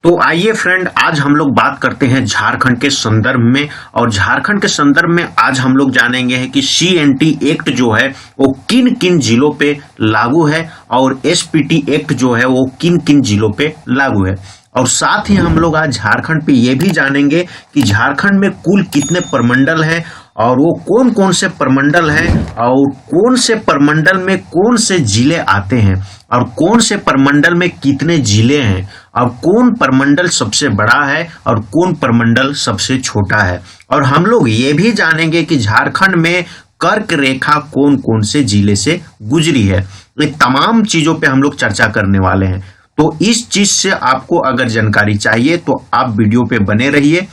तो आइए फ्रेंड, आज हम लोग बात करते हैं झारखंड के संदर्भ में। और झारखंड के संदर्भ में आज हम लोग जानेंगे है कि सीएनटी एक्ट जो है वो किन किन जिलों पे लागू है और एसपीटी एक्ट जो है वो किन किन जिलों पे लागू है। और साथ ही हम लोग आज झारखंड पे ये भी जानेंगे कि झारखंड में कुल कितने प्रमंडल हैं और वो कौन कौन से प्रमंडल हैं और कौन से प्रमंडल में कौन से जिले आते हैं और कौन से प्रमंडल में कितने जिले हैं और कौन प्रमंडल सबसे बड़ा है और कौन प्रमंडल सबसे छोटा है। और हम लोग ये भी जानेंगे कि झारखंड में कर्क रेखा कौन कौन से जिले से गुजरी है। ये तमाम चीजों पे हम लोग चर्चा करने वाले हैं। तो इस चीज से आपको अगर जानकारी चाहिए तो आप वीडियो पे बने रहिए,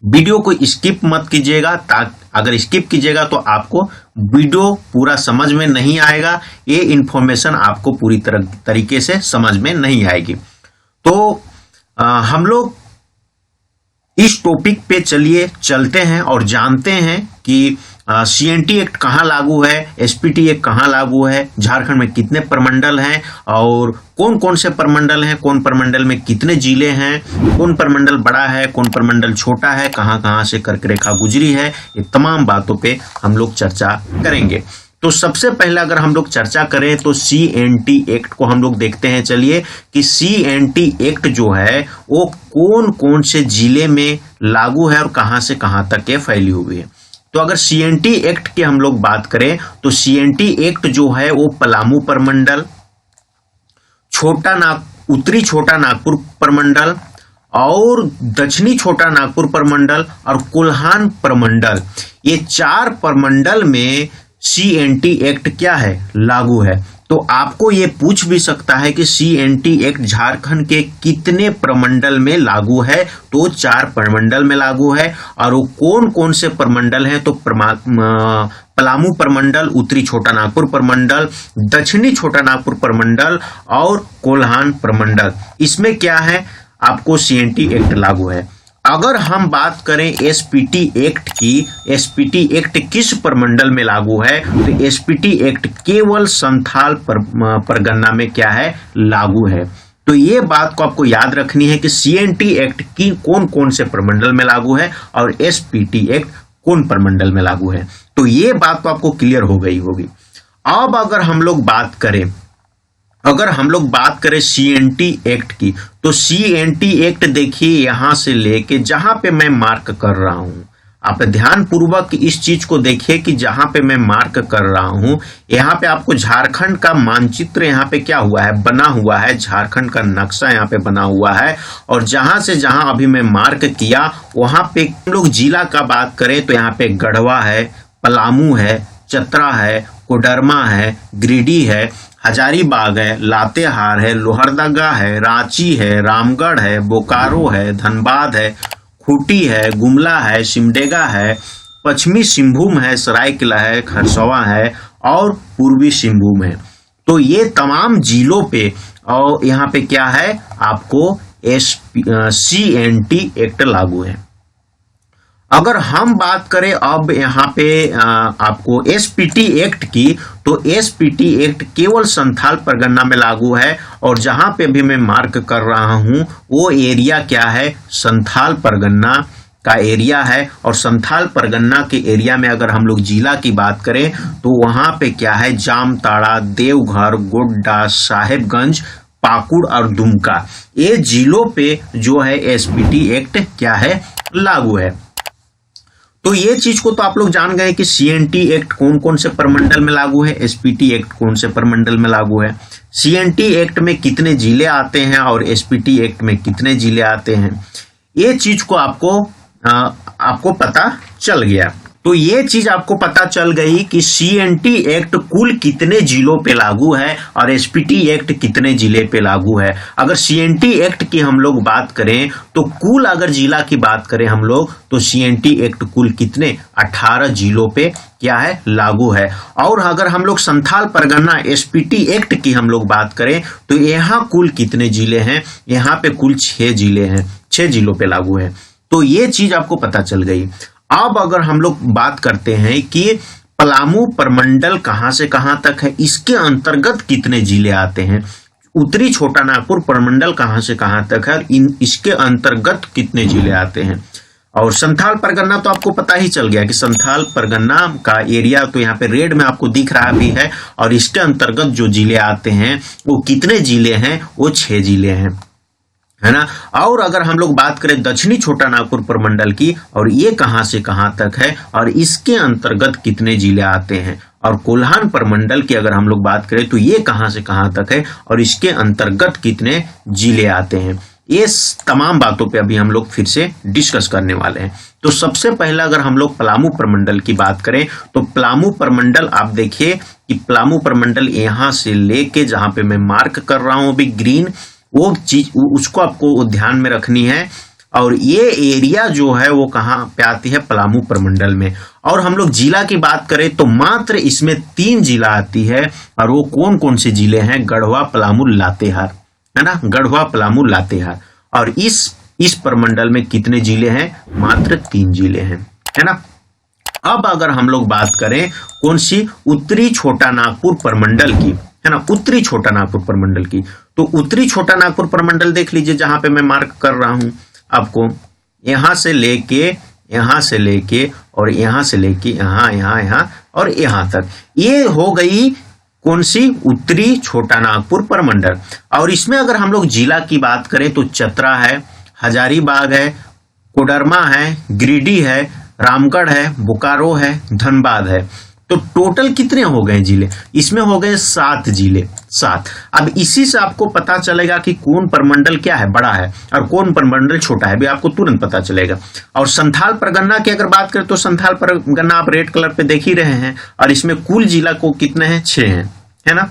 वीडियो को स्किप मत कीजिएगा। अगर स्किप कीजिएगा तो आपको वीडियो पूरा समझ में नहीं आएगा, ये इंफॉर्मेशन आपको पूरी तरीके से समझ में नहीं आएगी। तो हम लोग इस टॉपिक पे चलते हैं और जानते हैं कि सीएनटी एक्ट कहाँ लागू है, एसपीटी एक्ट कहाँ लागू है, झारखंड में कितने प्रमंडल हैं और कौन कौन से प्रमंडल हैं, कौन प्रमंडल में कितने जिले हैं, कौन प्रमंडल बड़ा है, कौन प्रमंडल छोटा है, कहाँ कहाँ से कर्क रेखा गुजरी है। ये तमाम बातों पे हम लोग चर्चा करेंगे। तो सबसे पहले अगर हम लोग चर्चा करें तो सीएनटी एक्ट को हम लोग देखते हैं। चलिए कि सीएनटी एक्ट जो है वो कौन कौन से जिले में लागू है और कहां से कहां तक ये फैली हुई है। तो अगर सीएनटी एक्ट की हम लोग बात करें तो सीएनटी एक्ट जो है वो पलामू प्रमंडल, उत्तरी छोटा नागपुर प्रमंडल और दक्षिणी छोटा नागपुर प्रमंडल और कोल्हान प्रमंडल, ये चार प्रमंडल में सीएनटी एक्ट क्या है, लागू है। तो आपको ये पूछ भी सकता है कि सीएनटी एक्ट झारखंड के कितने प्रमंडल में लागू है, तो चार प्रमंडल में लागू है। और वो कौन कौन से प्रमंडल हैं, तो पलामू प्रमंडल, उत्तरी छोटा नागपुर प्रमंडल, दक्षिणी छोटा नागपुर प्रमंडल और कोल्हान प्रमंडल, इसमें क्या है आपको सीएनटी एक्ट लागू है। अगर हम बात करें एसपीटी एक्ट की, एसपीटी एक्ट किस प्रमंडल में लागू है, तो एसपीटी एक्ट केवल संथाल परगना में क्या है, लागू है। तो ये बात को आपको याद रखनी है कि सीएनटी एक्ट की कौन कौन से प्रमंडल में लागू है और एसपीटी एक्ट कौन प्रमंडल में लागू है। तो ये बात तो आपको क्लियर हो गई होगी। अब अगर हम लोग बात करें सीएनटी एक्ट की, तो सीएनटी एक्ट देखिए यहां से लेके जहां पे मैं मार्क कर रहा हूं, आप ध्यान पूर्वक इस चीज को देखिए कि जहां पे मैं मार्क कर रहा हूं, यहाँ पे आपको झारखंड का मानचित्र यहाँ पे क्या हुआ है, बना हुआ है, झारखंड का नक्शा यहाँ पे बना हुआ है। और जहां से जहां अभी मैं मार्क किया वहां पे हम लोग जिला का बात करें तो यहाँ पे गढ़वा है, पलामू है, चतरा है, कोडरमा है, गिरिडीह है, हजारीबाग है, लातेहार है, लोहरदगा है, रांची है, रामगढ़ है, बोकारो है, धनबाद है, खूंटी है, गुमला है, सिमडेगा है, पश्चिमी सिंहभूम है, सरायकेला है, खरसवा है और पूर्वी सिंहभूम है। तो ये तमाम जिलों पे और यहाँ पे क्या है आपको सीएनटी एक्ट लागू है। अगर हम बात करें अब यहाँ पे आपको एसपीटी एक्ट की, तो एसपीटी एक्ट केवल संथाल परगना में लागू है। और जहां पे भी मैं मार्क कर रहा हूं वो एरिया क्या है, संथाल परगना का एरिया है। और संथाल परगना के एरिया में अगर हम लोग जिला की बात करें तो वहां पे क्या है, जामताड़ा, देवघर, गोड्डा, साहेबगंज, पाकुड़ और दुमका, ये जिलों पे जो है एसपीटी एक्ट क्या है, लागू है। तो ये चीज को तो आप लोग जान गए कि सीएनटी एक्ट कौन कौन से प्रमंडल में लागू है, एसपीटी एक्ट कौन से प्रमंडल में लागू है, सीएनटी एक्ट में कितने जिले आते हैं और एसपीटी एक्ट में कितने जिले आते हैं। ये चीज को आपको पता चल गया। तो ये चीज आपको पता चल गई कि सीएनटी एक्ट कुल कितने जिलों पे लागू है और एसपीटी एक्ट कितने जिले पे लागू है। अगर सीएनटी एक्ट की हम लोग बात करें तो कुल अगर जिला की बात करें हम लोग तो सीएनटी एक्ट कुल कितने 18 जिलों पे क्या है, लागू है। और अगर हम लोग संथाल परगना एसपीटी एक्ट की हम लोग बात करें तो यहाँ कुल कितने जिले हैं, यहाँ पे कुल 6 जिले हैं, 6 जिलों पे लागू है। तो ये चीज आपको पता चल गई। अब अगर हम लोग बात करते हैं कि पलामू प्रमंडल कहां से कहां तक है, इसके अंतर्गत कितने जिले आते हैं, उत्तरी छोटा नागपुर प्रमंडल कहां से कहां तक है, इसके अंतर्गत कितने जिले आते हैं। और संथाल परगना तो आपको पता ही चल गया कि संथाल परगना का एरिया तो यहाँ पे रेड में आपको दिख रहा भी है, और इसके अंतर्गत जो जिले आते हैं वो कितने जिले हैं, वो 6 जिले हैं, है ना। और अगर हम लोग बात करें दक्षिणी छोटा नागपुर प्रमंडल की, और ये कहां से कहां तक है और इसके अंतर्गत कितने जिले आते हैं, और कोल्हान प्रमंडल की अगर हम लोग बात करें तो ये कहां से कहां तक है और इसके अंतर्गत कितने जिले आते हैं, ये तमाम बातों पे अभी हम लोग फिर से डिस्कस करने वाले हैं। तो सबसे पहला अगर हम लोग पलामू प्रमंडल की बात करें तो पलामू प्रमंडल आप देखिए कि पलामू प्रमंडल यहां से लेके जहां पे मैं मार्क कर रहा हूं अभी ग्रीन, वो चीज उसको आपको ध्यान में रखनी है। और ये एरिया जो है वो कहां पे आती है, पलामू प्रमंडल में। और हम लोग जिला की बात करें तो मात्र इसमें 3 जिला आती है, और वो कौन कौन से जिले हैं, गढ़वा, पलामू, लातेहार, है ना, गढ़वा, पलामू, लातेहार। और इस प्रमंडल में कितने जिले हैं, मात्र 3 जिले हैं, है ना। अब अगर हम लोग बात करें कौन सी, उत्तरी छोटा नागपुर प्रमंडल की, है ना, उत्तरी छोटा नागपुर प्रमंडल की, तो उत्तरी छोटा नागपुर प्रमंडल देख लीजिए जहां पे मैं मार्क कर रहा हूं आपको, यहां से लेके और यहां से लेके यहां और यहां तक, ये हो गई कौन सी, उत्तरी छोटा नागपुर प्रमंडल। और इसमें अगर हम लोग जिला की बात करें तो चतरा है, हजारीबाग है, कोडरमा है, गिरिडीह है, रामगढ़ है, बोकारो है, धनबाद है। तो टोटल कितने हो गए जिले, इसमें हो गए 7 जिले, 7। अब इसी से आपको पता चलेगा कि कौन प्रमंडल क्या है, बड़ा है, और कौन प्रमंडल छोटा है, भी आपको तुरंत पता चलेगा। और संथाल परगना की अगर बात करें तो संथाल परगना आप रेड कलर पे देख ही रहे हैं, और इसमें कुल जिला को कितने हैं, 6 हैं, है ना।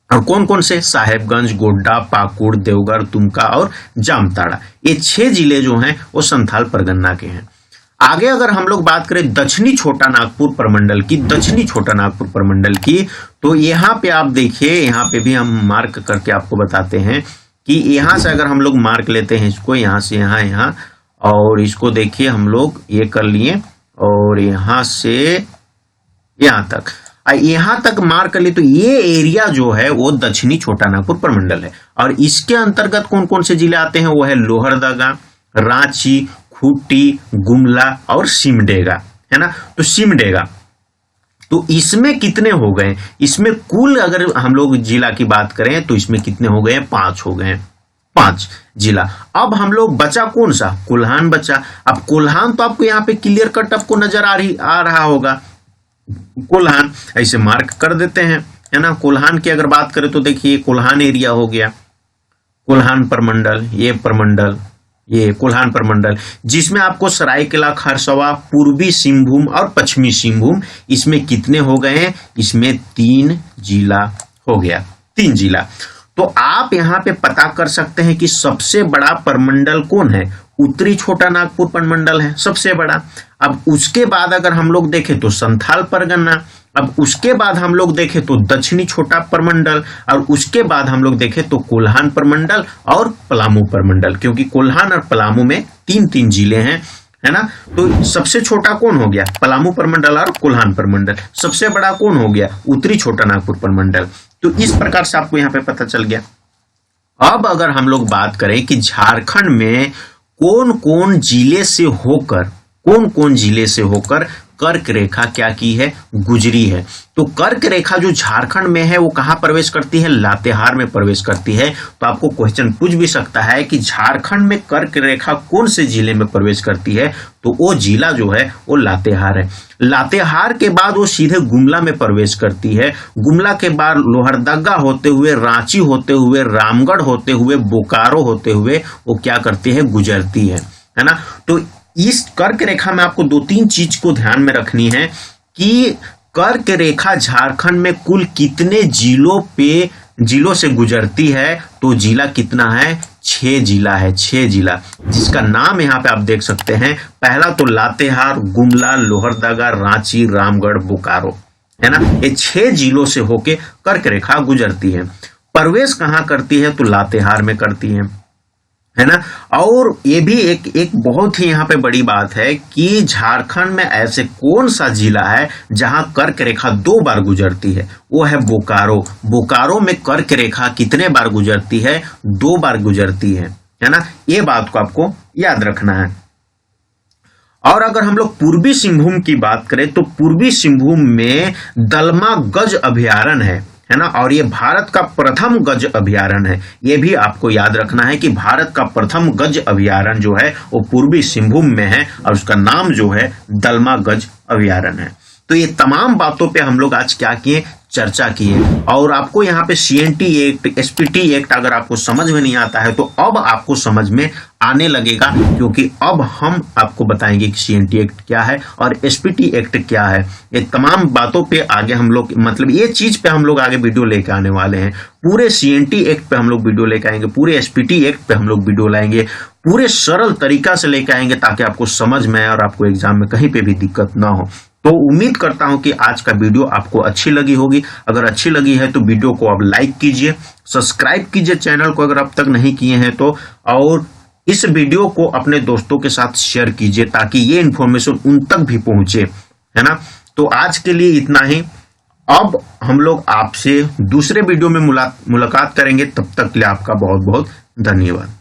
और कौन कौन से, साहेबगंज, गोड्डा, पाकुड़, देवघर, दुमका और जामताड़ा, ये 6 जिले जो हैं वो संथाल परगना के हैं। आगे अगर हम लोग बात करें दक्षिणी छोटा नागपुर प्रमंडल की, दक्षिणी छोटा नागपुर प्रमंडल की, तो यहाँ पे आप देखिए, यहाँ पे भी हम मार्क करके आपको बताते हैं कि यहाँ से अगर हम लोग मार्क लेते हैं इसको, यहाँ से यहाँ, और इसको देखिए हम लोग ये कर लिए, और यहाँ से यहाँ तक मार्क कर लिए, तो ये एरिया जो है वो दक्षिणी छोटा नागपुर प्रमंडल है। और इसके अंतर्गत कौन कौन से जिले आते हैं, वो है लोहरदगा, रांची, खूंटी, गुमला और सिमडेगा, है ना। तो सिमडेगा, तो इसमें कितने हो गए, इसमें कुल अगर हम लोग जिला की बात करें तो इसमें कितने हो गए, 5 हो गए, 5 जिला। अब हम लोग बचा कौन सा, कोल्हान बचा। अब कोल्हान तो आपको यहाँ पे क्लियर कट आपको नजर आ रहा होगा, कोल्हान ऐसे मार्क कर देते हैं, है ना। कोल्हान की अगर बात करें तो देखिए कोल्हान एरिया हो गया, कोल्हान प्रमंडल, ये कोल्हान प्रमंडल, जिसमें आपको सरायकेला, खरसवा, पूर्वी सिंहभूम और पश्चिमी सिंहभूम, इसमें कितने हो गए हैं, इसमें 3 जिला हो गया, 3 जिला। तो आप यहाँ पे पता कर सकते हैं कि सबसे बड़ा प्रमंडल कौन है, उत्तरी छोटा नागपुर प्रमंडल है सबसे बड़ा। अब उसके बाद अगर हम लोग देखें तो संथाल परगना, अब उसके बाद हम लोग देखें तो दक्षिणी छोटा प्रमंडल, और उसके बाद हम लोग देखें तो कोल्हान प्रमंडल और पलामू प्रमंडल, क्योंकि कोल्हान और पलामू में 3 जिले हैं, है ना। तो सबसे छोटा कौन हो गया, पलामू प्रमंडल और कोल्हान प्रमंडल। सबसे बड़ा कौन हो गया, उत्तरी छोटा नागपुर प्रमंडल। तो इस प्रकार से आपको यहाँ पे पता चल गया। अब अगर हम लोग बात करें कि झारखंड में कौन कौन जिले से होकर कर्क रेखा क्या की है, गुजरी है, तो कर्क रेखा जो झारखंड में है वो कहां प्रवेश करती है, लातेहार में प्रवेश करती है। तो आपको क्वेश्चन पूछ भी सकता है कि झारखंड में कर्क रेखा कौन से जिले में प्रवेश करती है, तो वो जिला जो है वो लातेहार है। लातेहार के बाद वो सीधे गुमला में प्रवेश करती है, गुमला के बाद लोहरदगा होते हुए, रांची होते हुए, रामगढ़ होते हुए, बोकारो होते हुए वो क्या करती है, गुजरती है ना। तो इस कर्क रेखा में आपको 2-3 चीज को ध्यान में रखनी है कि कर्क रेखा झारखंड में कुल कितने जिलों से गुजरती है। तो जिला कितना है, 6 जिला है, 6 जिला, जिसका नाम यहाँ पे आप देख सकते हैं। पहला तो लातेहार, गुमला, लोहरदगा, रांची, रामगढ़, बोकारो, है ना। ये 6 जिलों से होके कर्क रेखा गुजरती है। प्रवेश कहाँ करती है, तो लातेहार में करती है है ना। और ये भी एक बहुत ही यहाँ पे बड़ी बात है कि झारखंड में ऐसे कौन सा जिला है जहां कर्क रेखा 2 बार गुजरती है, वो है बोकारो। बोकारो में कर्क रेखा कितने बार गुजरती है? 2 बार गुजरती है ना। ये बात को आपको याद रखना है। और अगर हम लोग पूर्वी सिंहभूम की बात करें तो पूर्वी सिंहभूम में दलमा गज अभयारण्य है ना, और ये भारत का प्रथम गज अभयारण्य है। ये भी आपको याद रखना है कि भारत का प्रथम गज अभयारण्य जो है वो पूर्वी सिंहभूम में है और उसका नाम जो है दलमा गज अभयारण्य है। तो ये तमाम बातों पे हम लोग आज क्या किए, चर्चा की है। और आपको यहाँ पे CNT एक्ट, SPT एक्ट अगर आपको समझ में नहीं आता है तो अब आपको समझ में आने लगेगा, क्योंकि अब हम आपको बताएंगे कि CNT एक्ट क्या है और SPT एक्ट क्या है। ये तमाम बातों पे आगे हम लोग, मतलब ये चीज पे हम लोग आगे वीडियो लेके आने वाले हैं। पूरे CNT एक्ट पे हम लोग वीडियो लेके आएंगे, पूरे SPT एक्ट पे हम लोग वीडियो लाएंगे, पूरे सरल तरीका से लेके आएंगे ताकि आपको समझ में आए और आपको एग्जाम में कहीं पे भी दिक्कत ना हो। तो उम्मीद करता हूं कि आज का वीडियो आपको अच्छी लगी होगी। अगर अच्छी लगी है तो वीडियो को आप लाइक कीजिए, सब्सक्राइब कीजिए चैनल को अगर अब तक नहीं किए हैं तो, और इस वीडियो को अपने दोस्तों के साथ शेयर कीजिए ताकि ये इंफॉर्मेशन उन तक भी पहुंचे, है ना। तो आज के लिए इतना ही। अब हम लोग आपसे दूसरे वीडियो में मुलाकात करेंगे। तब तक के लिए आपका बहुत बहुत धन्यवाद।